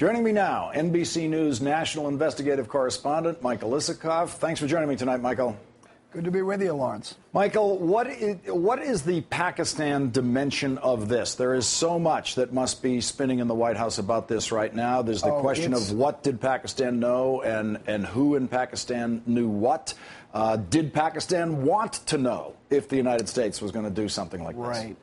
Joining me now, NBC News national investigative correspondent Michael Isikoff. Thanks for joining me tonight, Michael. Good to be with you, Lawrence. Michael, what is the Pakistan dimension of this? There is so much that must be spinning in the White House about this right now. There's the question of what did Pakistan know and who in Pakistan knew what. Did Pakistan want to know if the United States was going to do something like this? Right.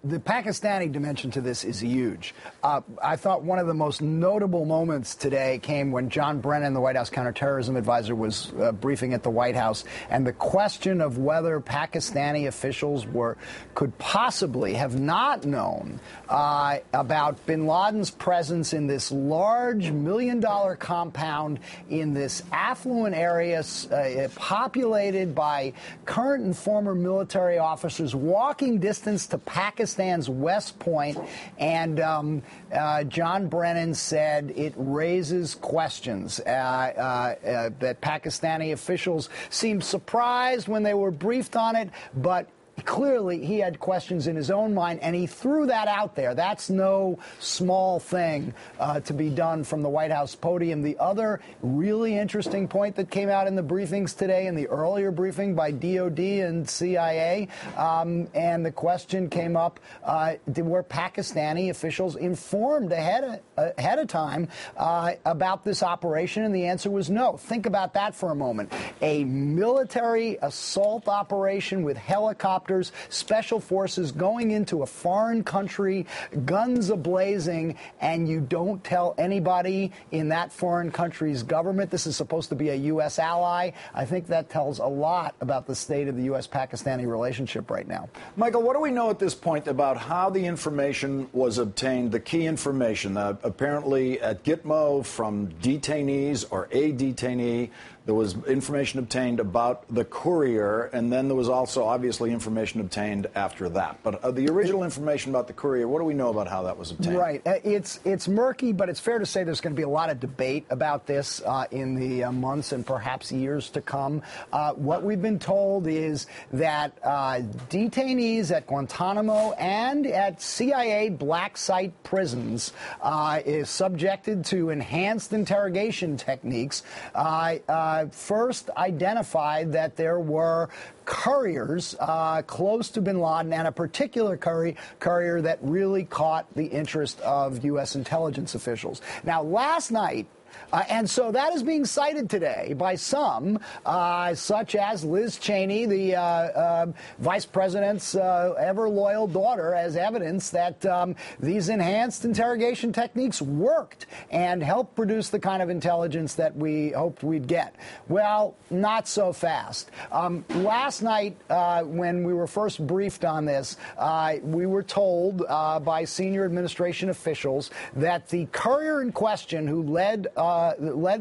The Pakistani dimension to this is huge. I thought one of the most notable moments today came when John Brennan, the White House counterterrorism advisor, was briefing at the White House, and the question of whether Pakistani officials could possibly have not known about bin Laden's presence in this large million-dollar compound in this affluent area populated by current and former military officers, walking distance to Pakistan's West Point, and John Brennan said it raises questions that Pakistani officials seemed surprised when they were briefed on it, but clearly he had questions in his own mind, and he threw that out there. That's no small thing to be done from the White House podium. The other really interesting point that came out in the briefings today, in the earlier briefing by DOD and CIA, and the question came up, were Pakistani officials informed ahead of time about this operation? And the answer was no. Think about that for a moment. A military assault operation with helicopters, special forces going into a foreign country, guns a-blazing, and you don't tell anybody in that foreign country's government. This is supposed to be a U.S. ally. I think that tells a lot about the state of the U.S.-Pakistani relationship right now. Michael, what do we know at this point about how the information was obtained, the key information? Apparently at Gitmo from detainees or a detainee, there was information obtained about the courier, and then there was also obviously information obtained after that. But the original information about the courier, what do we know about how that was obtained? Right. It's murky, but it's fair to say there's going to be a lot of debate about this in the months and perhaps years to come. What we've been told is that detainees at Guantanamo and at CIA black site prisons is subjected to enhanced interrogation techniques. First identified that there were couriers close to bin Laden, and a particular courier that really caught the interest of U.S. intelligence officials. Now, last night, and so that is being cited today by some, such as Liz Cheney, the vice president's ever-loyal daughter, as evidence that these enhanced interrogation techniques worked and helped produce the kind of intelligence that we hoped we'd get. Well, not so fast. Last night, when we were first briefed on this, we were told by senior administration officials that the courier in question who led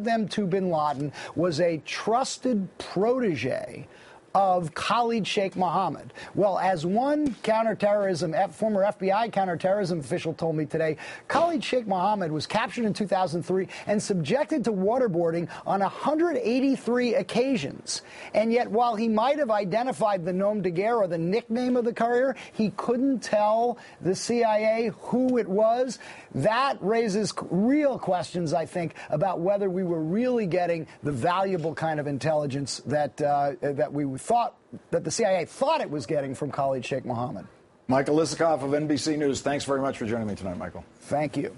them to bin Laden was a trusted protege of Khalid Sheikh Mohammed. Well, as one former FBI counterterrorism official told me today, Khalid Sheikh Mohammed was captured in 2003 and subjected to waterboarding on 183 occasions. And yet, while he might have identified the nom de guerre or the nickname of the courier, he couldn't tell the CIA who it was. That raises real questions, I think, about whether we were really getting the valuable kind of intelligence that the CIA thought it was getting from Khalid Sheikh Mohammed. Michael Isikoff of NBC News, thanks very much for joining me tonight, Michael. Thank you.